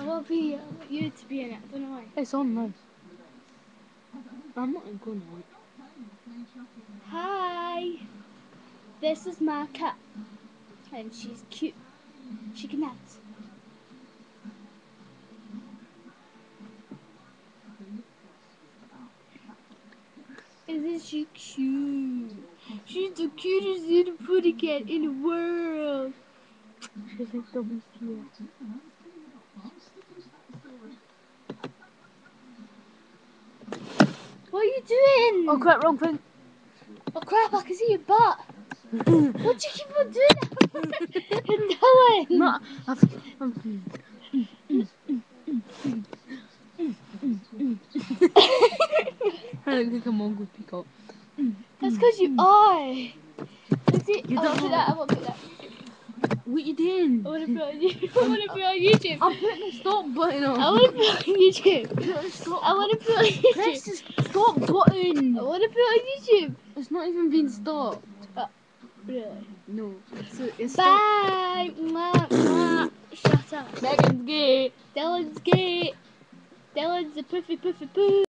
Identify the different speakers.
Speaker 1: want you to be in it. I don't know why.
Speaker 2: It's on now. I'm not going on.
Speaker 1: Hi. This is my cat. And she's cute. She can dance. Isn't she cute? She's the cutest little pretty cat in the world.
Speaker 2: She's like WCF.
Speaker 1: What are you doing?
Speaker 2: Oh crap, wrong thing.
Speaker 1: Oh crap, I can see your butt. What do you keep on doing that? No.
Speaker 2: No, I look like a Mongol peacock.
Speaker 1: That's because you are. Let's see.
Speaker 2: You
Speaker 1: I
Speaker 2: don't
Speaker 1: want to put
Speaker 2: know.
Speaker 1: that. I want to put that.
Speaker 2: What you doing?
Speaker 1: I want to put on YouTube. I want to put on YouTube.
Speaker 2: I'm putting the stop button on.
Speaker 1: I want to put on YouTube.
Speaker 2: Put the stop
Speaker 1: I want to put on
Speaker 2: Press
Speaker 1: YouTube.
Speaker 2: the stop button.
Speaker 1: I want to put on YouTube.
Speaker 2: It's not even been stopped.
Speaker 1: Really?
Speaker 2: No. It's
Speaker 1: Bye. Mwah, mwah. Shut up.
Speaker 2: Megan's gay.
Speaker 1: Dylan's gay. Dylan's a puffy puffy poo.